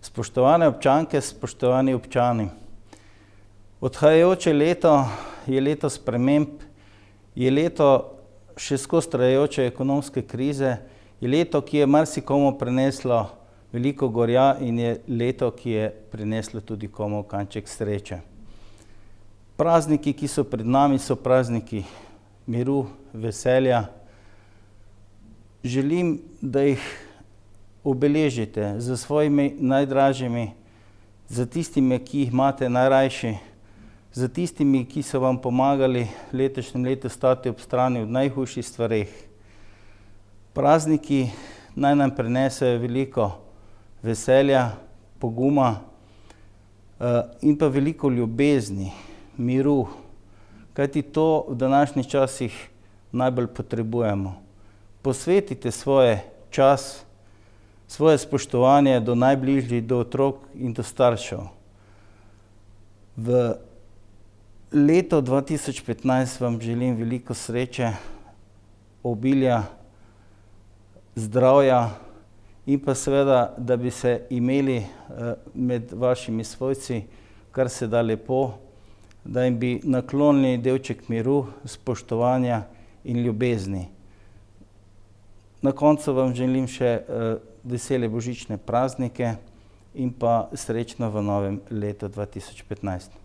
Spoštovane občanke, spoštovani občani. Odhajajoče leto je leto sprememb, je leto še skozi trajajoče ekonomske krize, je leto, ki je marsikomu prineslo veliko gorja in je leto, ki je prineslo tudi komu kanček sreče. Prazniki, ki so pred nami, so prazniki miru, veselja. Želim, da jih obeležite s svojimi najdražjimi, za tistimi, ki jih imate najrajši, za tistimi, ki so vam pomagali letošnjem letu stati ob strani v najhujših stvareh. Prazniki naj nam prinesejo veliko veselja, poguma in pa veliko ljubezni, miru, kajti to v današnjih časih najbolj potrebujemo. Posvetite svoj čas, svoje spoštovanje do najbližjih, do otrok in do staršev. V leto 2015 vam želim veliko sreče, obilja, zdravja in pa seveda, da bi se imeli med vašimi svojci kar se da lepo, da jim bi naklonili delček miru, spoštovanja in ljubezni. Na koncu vam želim še vesele božične praznike in pa srečno v novem letu 2015.